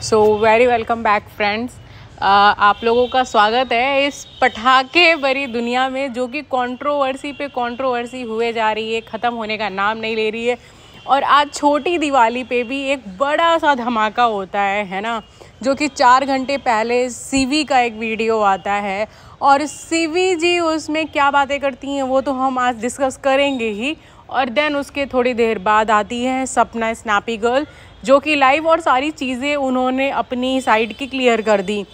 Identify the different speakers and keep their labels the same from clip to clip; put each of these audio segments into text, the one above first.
Speaker 1: So very welcome back friends. आप लोगों का स्वागत है इस पटाखे भरी दुनिया में जो कि कंट्रोवर्सी पे कंट्रोवर्सी हुए जा रही है, ख़त्म होने का नाम नहीं ले रही है। और आज छोटी दिवाली पे भी एक बड़ा सा धमाका होता है ना, जो कि 4 घंटे पहले सीवी का एक वीडियो आता है और सीवी जी उसमें क्या बातें करती हैं वो तो हम आज डिस्कस करेंगे ही। और देन उसके थोड़ी देर बाद आती है सपना स्नैपी गर्ल, जो कि लाइव और सारी चीज़ें उन्होंने अपनी साइड की क्लियर कर दी।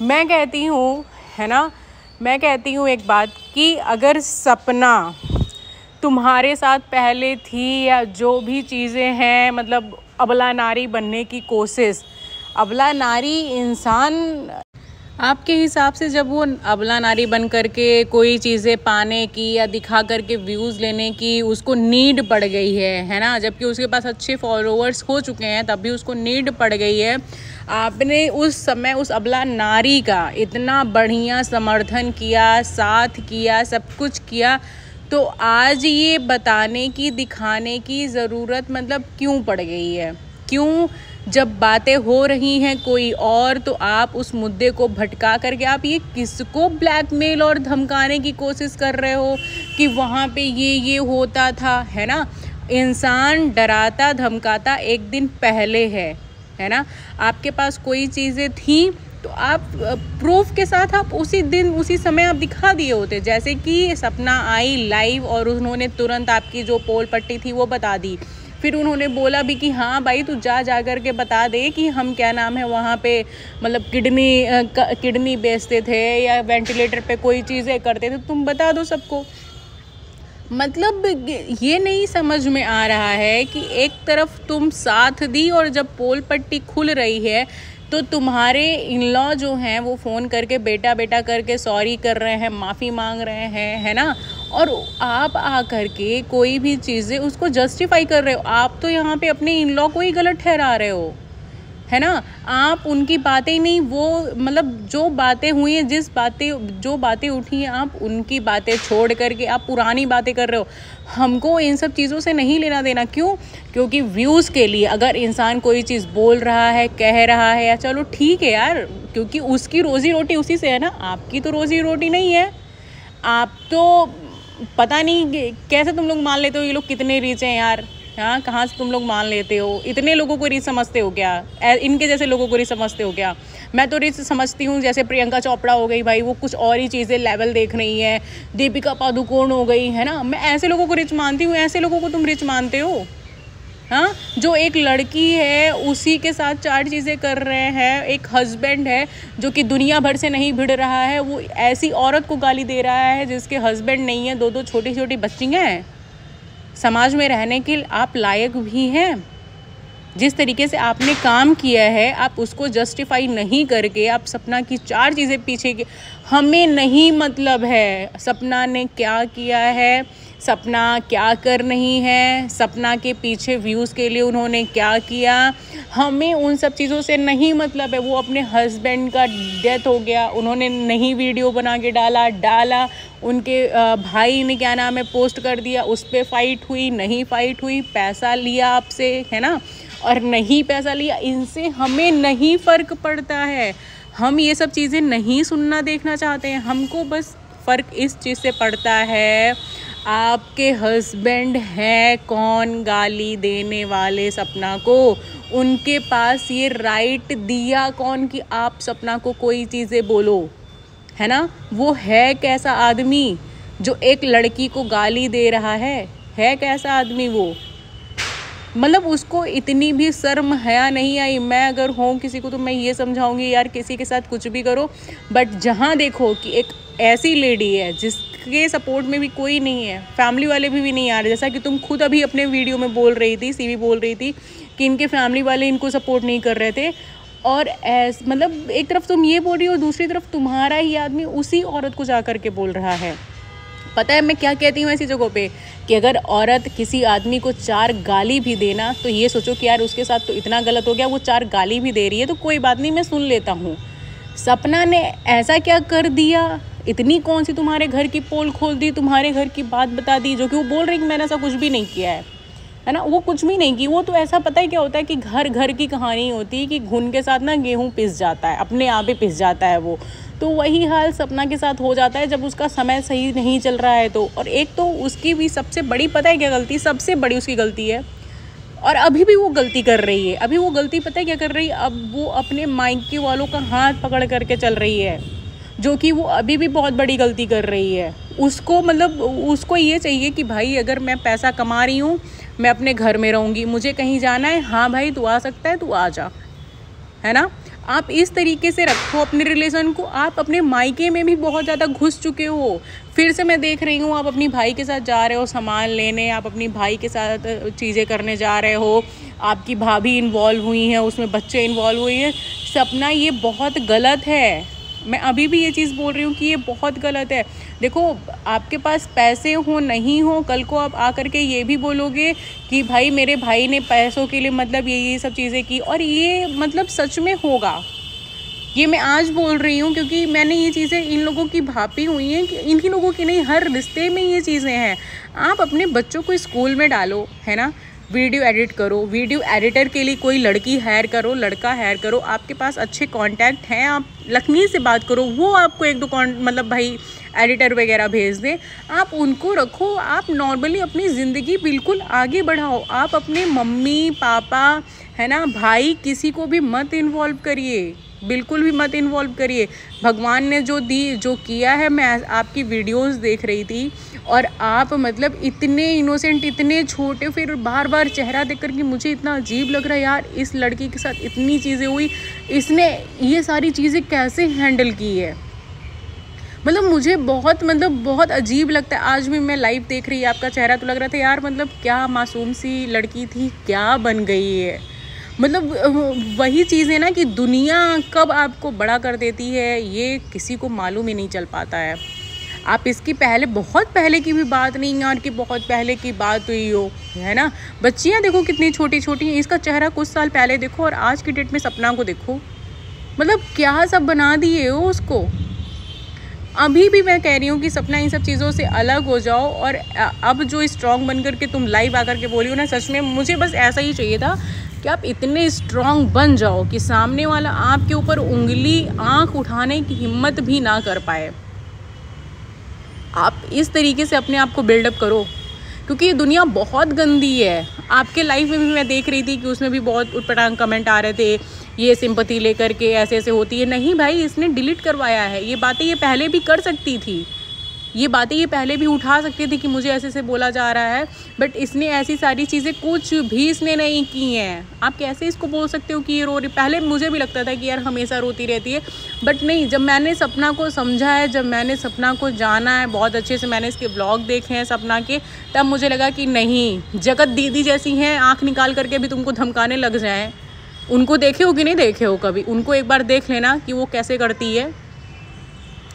Speaker 1: मैं कहती हूँ मैं कहती हूँ एक बात कि अगर सपना तुम्हारे साथ पहले थी या जो भी चीज़ें हैं, मतलब अबला नारी बनने की कोशिश, अबला नारी इंसान आपके हिसाब से जब वो अबला नारी बन करके कोई चीज़ें पाने की या दिखा करके व्यूज़ लेने की उसको नीड पड़ गई है ना, जबकि उसके पास अच्छे फॉलोअर्स हो चुके हैं तब भी उसको नीड पड़ गई है। आपने उस समय उस अबला नारी का इतना बढ़िया समर्थन किया, साथ किया, सब कुछ किया, तो आज ये बताने की, दिखाने की ज़रूरत मतलब क्यों पड़ गई है? क्यों? जब बातें हो रही हैं कोई और तो आप उस मुद्दे को भटका करके आप ये किसको ब्लैकमेल और धमकाने की कोशिश कर रहे हो कि वहाँ पे ये होता था, है ना। इंसान डराता धमकाता एक दिन पहले है ना। आपके पास कोई चीज़ें थी तो आप प्रूफ के साथ आप उसी दिन उसी समय आप दिखा दिए होते। जैसे कि सपना आई लाइव और उन्होंने तुरंत आपकी जो पोल पट्टी थी वो बता दी। फिर उन्होंने बोला भी कि हाँ भाई तू जा कर के बता दे कि हम क्या नाम है वहाँ पे मतलब किडनी बेचते थे या वेंटिलेटर पे कोई चीज़ें करते थे, तुम बता दो सबको। मतलब ये नहीं समझ में आ रहा है कि एक तरफ तुम साथ दी और जब पोल पट्टी खुल रही है तो तुम्हारे इन लॉ जो हैं वो फ़ोन करके बेटा बेटा करके सॉरी कर रहे हैं, माफ़ी मांग रहे हैं, है ना। और आप आ करके कोई भी चीज़ें उसको जस्टिफाई कर रहे हो। आप तो यहाँ पे अपने इन लॉ को ही गलत ठहरा रहे हो, है ना। आप उनकी बातें ही नहीं, वो मतलब जो बातें हुई हैं, जो बातें उठी हैं, आप उनकी बातें छोड़ करके आप पुरानी बातें कर रहे हो। हमको इन सब चीज़ों से नहीं लेना देना। क्यों? क्योंकि व्यूज़ के लिए अगर इंसान कोई चीज़ बोल रहा है, कह रहा है, या चलो ठीक है यार, क्योंकि उसकी रोज़ी रोटी उसी से है ना, आपकी तो रोज़ी रोटी नहीं है। आप तो पता नहीं कैसे तुम लोग मान लेते हो ये लोग कितने रीच हैं यार। हाँ, कहाँ से तुम लोग मान लेते हो? इतने लोगों को रीच समझते हो क्या? इनके जैसे लोगों को रीच समझते हो क्या? मैं तो रीच समझती हूँ जैसे प्रियंका चोपड़ा हो गई भाई, वो कुछ और ही चीज़ें लेवल देख रही हैं। दीपिका पादुकोण हो गई, है ना। मैं ऐसे लोगों को रिच मानती हूँ। ऐसे लोगों को तुम रिच मानते हो? हाँ, जो एक लड़की है उसी के साथ 4 चीज़ें कर रहे हैं। एक हस्बैंड है जो कि दुनिया भर से नहीं भिड़ रहा है, वो ऐसी औरत को गाली दे रहा है जिसके हस्बैंड नहीं है, 2-2 छोटी छोटी बच्चियाँ हैं। समाज में रहने के आप लायक भी हैं। जिस तरीके से आपने काम किया है आप उसको जस्टिफाई नहीं करके आप सपना की 4 चीज़ें पीछे की। हमें नहीं मतलब है सपना ने क्या किया है, सपना क्या कर रही है, सपना के पीछे व्यूज़ के लिए उन्होंने क्या किया, हमें उन सब चीज़ों से नहीं मतलब है। वो अपने हस्बैंड का डेथ हो गया, उन्होंने नहीं वीडियो बना के डाला, उनके भाई ने क्या नाम है पोस्ट कर दिया, उस पर फाइट हुई, नहीं फाइट हुई, पैसा लिया आपसे, है ना, और नहीं पैसा लिया, इनसे हमें नहीं फ़र्क पड़ता है। हम ये सब चीज़ें नहीं सुनना देखना चाहते हैं। हमको बस फ़र्क इस चीज़ से पड़ता है आपके हस्बैंड हैं कौन गाली देने वाले सपना को, उनके पास ये राइट दिया कौन कि आप सपना को कोई चीज़ें बोलो, है ना। वो है कैसा आदमी जो एक लड़की को गाली दे रहा है कैसा आदमी वो? मतलब उसको इतनी भी शर्म हया नहीं आई। मैं अगर हूँ किसी को तो मैं ये समझाऊंगी यार किसी के साथ कुछ भी करो, बट जहाँ देखो कि एक ऐसी लेडी है जिसके सपोर्ट में भी कोई नहीं है, फैमिली वाले भी नहीं आ रहे, जैसा कि तुम खुद अभी अपने वीडियो में बोल रही थी, सीवी बोल रही थी कि इनके फैमिली वाले इनको सपोर्ट नहीं कर रहे थे। और मतलब एक तरफ तुम ये बोल रही हो, दूसरी तरफ तुम्हारा ही आदमी उसी औरत को जा कर के बोल रहा है। पता है मैं क्या कहती हूँ ऐसी जगहों पे कि अगर औरत किसी आदमी को 4 गाली भी देना तो ये सोचो कि यार उसके साथ तो इतना गलत हो गया, वो 4 गाली भी दे रही है तो कोई बात नहीं, मैं सुन लेता हूँ। सपना ने ऐसा क्या कर दिया? इतनी कौन सी तुम्हारे घर की पोल खोल दी, तुम्हारे घर की बात बता दी, जो कि वो बोल रही कि मैंने ऐसा कुछ भी नहीं किया है। है ना। वो कुछ भी नहीं की, वो तो ऐसा पता है क्या होता है कि घर घर की कहानी होती है कि घुन के साथ ना गेहूँ पिस जाता है, अपने आप ही पिस जाता है वो। तो वही हाल सपना के साथ हो जाता है जब उसका समय सही नहीं चल रहा है तो। और एक तो उसकी भी सबसे बड़ी पता है क्या गलती, सबसे बड़ी उसकी गलती है, और अभी भी वो गलती कर रही है। अभी वो गलती पता है क्या कर रही है, अब वो अपने मायके वालों का हाथ पकड़ करके चल रही है, जो कि वो अभी भी बहुत बड़ी गलती कर रही है। उसको मतलब उसको ये चाहिए कि भाई अगर मैं पैसा कमा रही हूँ, मैं अपने घर में रहूँगी, मुझे कहीं जाना है, हाँ भाई तू आ सकता है, तू आ जा, है ना। आप इस तरीके से रखो अपने रिलेशन को। आप अपने मायके में भी बहुत ज़्यादा घुस चुके हो। फिर से मैं देख रही हूँ आप अपनी भाई के साथ जा रहे हो सामान लेने, आप अपनी भाई के साथ चीज़ें करने जा रहे हो, आपकी भाभी इन्वॉल्व हुई हैं उसमें, बच्चे इन्वॉल्व हुए हैं। सपना ये बहुत गलत है। मैं अभी भी ये चीज़ बोल रही हूँ कि ये बहुत गलत है। देखो आपके पास पैसे हो नहीं हो, कल को आप आकर के ये भी बोलोगे कि भाई मेरे भाई ने पैसों के लिए मतलब ये सब चीज़ें की, और ये मतलब सच में होगा। ये मैं आज बोल रही हूँ क्योंकि मैंने ये चीज़ें इन लोगों की भापी हुई हैं, कि इन्हीं लोगों की नहीं, हर रिश्ते में ये चीज़ें हैं। आप अपने बच्चों को स्कूल में डालो, है ना, वीडियो एडिट करो, वीडियो एडिटर के लिए कोई लड़की हायर करो, लड़का हायर करो, आपके पास अच्छे कांटेक्ट हैं, आप लखनी से बात करो, वो आपको एक दो मतलब भाई एडिटर वगैरह भेज दें, आप उनको रखो। आप नॉर्मली अपनी ज़िंदगी बिल्कुल आगे बढ़ाओ। आप अपने मम्मी पापा, है ना, भाई, किसी को भी मत इन्वॉल्व करिए, बिल्कुल भी मत इन्वॉल्व करिए। भगवान ने जो किया है, मैं आपकी वीडियोस देख रही थी और आप मतलब इतने इनोसेंट, इतने छोटे, फिर बार बार चेहरा देख कर के मुझे इतना अजीब लग रहा है यार, इस लड़की के साथ इतनी चीज़ें हुई, इसने ये सारी चीज़ें कैसे हैंडल की है। मतलब मुझे बहुत अजीब लगता है। आज भी मैं लाइव देख रही है आपका चेहरा, तो लग रहा था यार मतलब क्या मासूम सी लड़की थी, क्या बन गई है। मतलब वही चीज़ है ना कि दुनिया कब आपको बड़ा कर देती है ये किसी को मालूम ही नहीं चल पाता है। आप इसकी पहले, बहुत पहले की भी बात नहीं यार कि बहुत पहले की बात हुई हो, है ना। बच्चियाँ देखो कितनी छोटी छोटी हैं, इसका चेहरा कुछ साल पहले देखो और आज की डेट में सपना को देखो, मतलब क्या सब बना दिए हो उसको। अभी भी मैं कह रही हूँ कि सपना इन सब चीज़ों से अलग हो जाओ। और अब जो स्ट्रॉन्ग बनकर के तुम लाइव आकर के बोली हो ना, सच में मुझे बस ऐसा ही चाहिए था कि आप इतने स्ट्रॉन्ग बन जाओ कि सामने वाला आपके ऊपर उंगली, आंख उठाने की हिम्मत भी ना कर पाए। आप इस तरीके से अपने आप को बिल्डअप करो, क्योंकि ये दुनिया बहुत गंदी है। आपके लाइफ में भी मैं देख रही थी कि उसमें भी बहुत उटपटांग कमेंट आ रहे थे, ये सिंपैथी लेकर के ऐसे ऐसे होती है। नहीं भाई, इसने डिलीट करवाया है। ये बातें ये पहले भी कर सकती थी, ये बातें ये पहले भी उठा सकती थी कि मुझे ऐसे ऐसे बोला जा रहा है, बट इसने ऐसी सारी चीज़ें कुछ भी इसने नहीं की हैं। आप कैसे इसको बोल सकते हो कि ये रो रही। पहले मुझे भी लगता था कि यार हमेशा रोती रहती है, बट नहीं, जब मैंने सपना को समझा है, जब मैंने सपना को जाना है बहुत अच्छे से, मैंने इसके ब्लॉग देखे हैं सपना के, तब मुझे लगा कि नहीं, जगत दीदी जैसी हैं, आँख निकाल करके भी तुमको धमकाने लग जाएँ। उनको देखे हो कि नहीं देखे हो कभी, उनको एक बार देख लेना कि वो कैसे करती है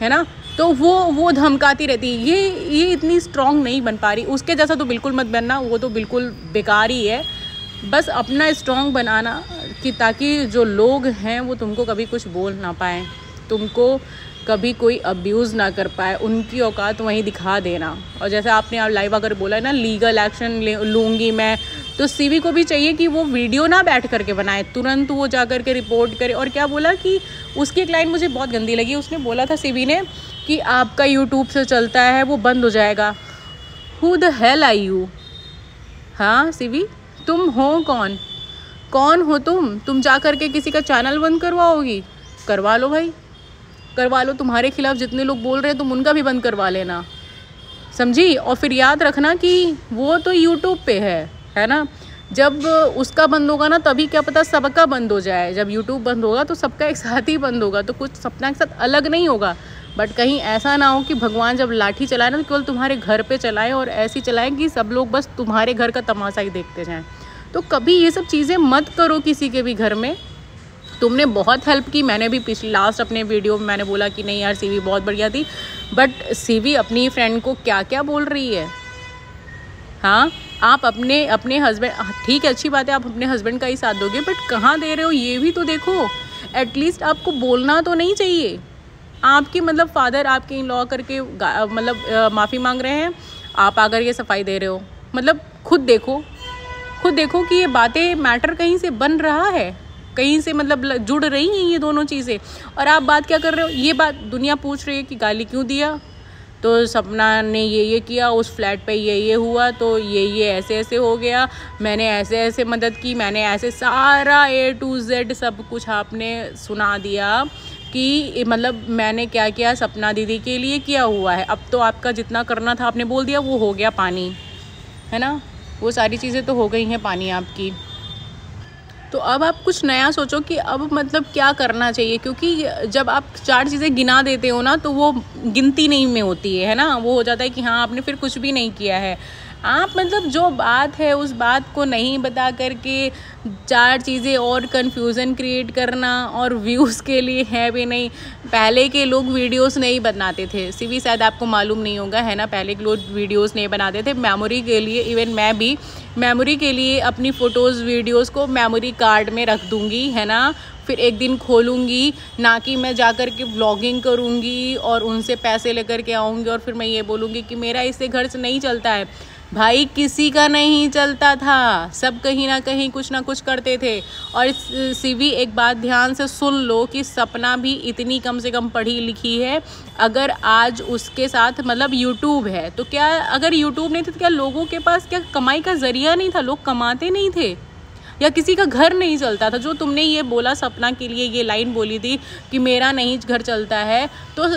Speaker 1: ना। तो वो धमकाती रहती है। ये इतनी स्ट्रॉन्ग नहीं बन पा रही। उसके जैसा तो बिल्कुल मत बनना, वो तो बिल्कुल बेकार ही है। बस अपना स्ट्रॉन्ग बनाना कि ताकि जो लोग हैं वो तुमको कभी कुछ बोल ना पाएँ, तुमको कभी कोई अब्यूज़ ना कर पाए, उनकी औकात वहीं दिखा देना। और जैसे आपने आप लाइव अगर बोला है ना लीगल एक्शन लूँगी मैं, तो सीवी को भी चाहिए कि वो वीडियो ना बैठ करके बनाए, तुरंत वो जा कर के रिपोर्ट करे। और क्या बोला कि उसकी एक लाइन मुझे बहुत गंदी लगी, उसने बोला था सीवी ने कि आपका यूट्यूब से चलता है वो बंद हो जाएगा। Who the hell are you? हाँ सीवी, तुम हो कौन हो तुम जा कर के किसी का चैनल बंद करवाओगी? करवा लो भाई, करवा लो। तुम्हारे खिलाफ जितने लोग बोल रहे हैं तुम उनका भी बंद करवा लेना, समझी। और फिर याद रखना कि वो तो यूट्यूब पे है ना। जब उसका बंद होगा ना तभी क्या पता सबका बंद हो जाए। जब यूट्यूब बंद होगा तो सबका एक साथ ही बंद होगा, तो कुछ सपना के साथ अलग नहीं होगा। बट कहीं ऐसा ना हो कि भगवान जब लाठी चलाए ना तो केवल तुम्हारे घर पे चलाए, और ऐसी चलाएं कि सब लोग बस तुम्हारे घर का तमाशा ही देखते जाएं। तो कभी ये सब चीज़ें मत करो किसी के भी घर में। तुमने बहुत हेल्प की, मैंने भी लास्ट अपने वीडियो में मैंने बोला कि नहीं यार सीवी बहुत बढ़िया थी, बट सीवी अपनी फ्रेंड को क्या क्या बोल रही है। हाँ, आप अपने हस्बैंड, ठीक है अच्छी बात है आप अपने हस्बैंड का ही साथ दोगे, बट कहाँ दे रहे हो ये भी तो देखो। एटलीस्ट आपको बोलना तो नहीं चाहिए। आपके मतलब फादर आपके इन लॉ करके मतलब माफ़ी मांग रहे हैं, आप आकर के सफाई दे रहे हो, मतलब खुद देखो। खुद देखो कि ये बातें मैटर कहीं से बन रहा है, कहीं से मतलब जुड़ रही हैं ये दोनों चीज़ें, और आप बात क्या कर रहे हो। ये बात दुनिया पूछ रही है कि गाली क्यों दिया, तो सपना ने ये किया, उस फ्लैट पे ये हुआ, तो ये ऐसे ऐसे हो गया, मैंने ऐसे ऐसे मदद की, मैंने ऐसे सारा A to Z सब कुछ आपने सुना दिया कि मतलब मैंने क्या किया सपना दीदी के लिए किया हुआ है। अब तो आपका जितना करना था आपने बोल दिया, वो हो गया पानी, है ना, वो सारी चीज़ें तो हो गई हैं पानी आपकी। तो अब आप कुछ नया सोचो कि अब मतलब क्या करना चाहिए, क्योंकि जब आप 4 चीज़ें गिना देते हो ना तो वो गिनती नहीं में होती है ना, वो हो जाता है कि हाँ आपने फिर कुछ भी नहीं किया है। आप मतलब जो बात है उस बात को नहीं बता करके 4 चीज़ें और कन्फ्यूज़न क्रिएट करना, और व्यूज़ के लिए है भी नहीं। पहले के लोग वीडियोस नहीं बनाते थे, सिवी शायद आपको मालूम नहीं होगा, है ना, पहले के लोग वीडियोस नहीं बनाते थे मेमोरी के लिए। इवन मैं भी मेमोरी के लिए अपनी फ़ोटोज़ वीडियोस को मेमोरी कार्ड में रख दूँगी, है ना, फिर एक दिन खोलूँगी, ना कि मैं जा कर के व्लॉगिंग करूँगी और उनसे पैसे लेकर के आऊँगी और फिर मैं ये बोलूँगी कि मेरा इससे घर से नहीं चलता है। भाई किसी का नहीं चलता था, सब कहीं ना कहीं कुछ ना कुछ करते थे। और सीवी एक बात ध्यान से सुन लो कि सपना भी इतनी कम से कम पढ़ी लिखी है, अगर आज उसके साथ मतलब यूट्यूब है तो क्या, अगर यूट्यूब नहीं था तो क्या लोगों के पास क्या कमाई का ज़रिया नहीं था, लोग कमाते नहीं थे, या किसी का घर नहीं चलता था। जो तुमने ये बोला सपना के लिए, ये लाइन बोली थी कि मेरा नहीं घर चलता है, तो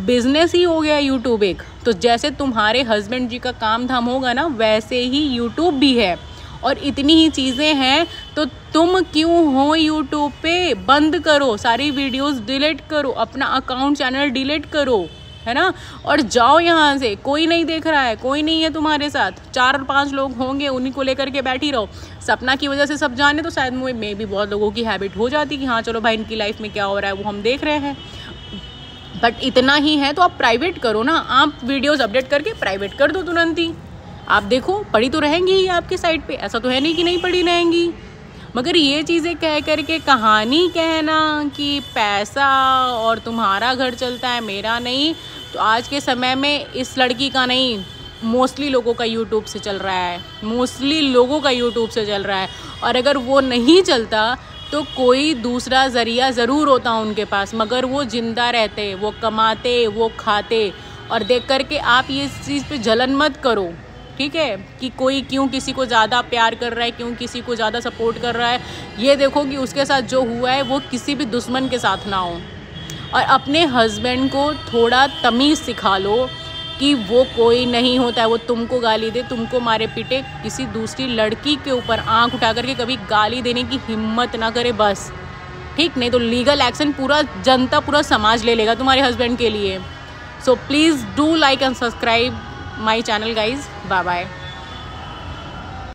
Speaker 1: बिजनेस ही हो गया यूट्यूब एक। तो जैसे तुम्हारे हस्बैंड जी का काम धाम होगा ना, वैसे ही यूट्यूब भी है, और इतनी ही चीज़ें हैं। तो तुम क्यों हो यूट्यूब पे, बंद करो सारी वीडियोस, डिलीट करो अपना अकाउंट चैनल डिलीट करो, है ना, और जाओ यहाँ से। कोई नहीं देख रहा है, कोई नहीं है तुम्हारे साथ, 4-5 लोग होंगे, उन्हीं को लेकर के बैठी रहो। सपना की वजह से सब जाने तो शायद में भी बहुत लोगों की हैबिट हो जाती कि हाँ चलो भाई इनकी लाइफ में क्या हो रहा है वो हम देख रहे हैं, बट इतना ही है तो आप प्राइवेट करो ना, आप वीडियोस अपडेट करके प्राइवेट कर दो तुरंत ही। आप देखो पड़ी तो रहेंगी ही आपके साइड पे, ऐसा तो है नहीं कि नहीं पड़ी रहेंगी। मगर ये चीज़ें कह करके कहानी कहना कि पैसा और तुम्हारा घर चलता है मेरा नहीं, तो आज के समय में इस लड़की का नहीं, मोस्टली लोगों का यूट्यूब से चल रहा है, मोस्टली लोगों का यूट्यूब से चल रहा है। और अगर वो नहीं चलता तो कोई दूसरा ज़रिया ज़रूर होता उनके पास, मगर वो ज़िंदा रहते, वो कमाते, वो खाते। और देख करके आप ये चीज़ पे जलन मत करो, ठीक है, कि कोई क्यों किसी को ज़्यादा प्यार कर रहा है, क्यों किसी को ज़्यादा सपोर्ट कर रहा है। ये देखो कि उसके साथ जो हुआ है वो किसी भी दुश्मन के साथ ना हो। और अपने हस्बैंड को थोड़ा तमीज़ सिखा लो कि वो कोई नहीं होता है, वो तुमको गाली दे, तुमको मारे पीटे, किसी दूसरी लड़की के ऊपर आंख उठा करके कभी गाली देने की हिम्मत ना करे बस, ठीक, नहीं तो लीगल एक्शन पूरा जनता, पूरा समाज ले लेगा तुम्हारे हस्बैंड के लिए। So please do like and subscribe my channel guys. Bye bye.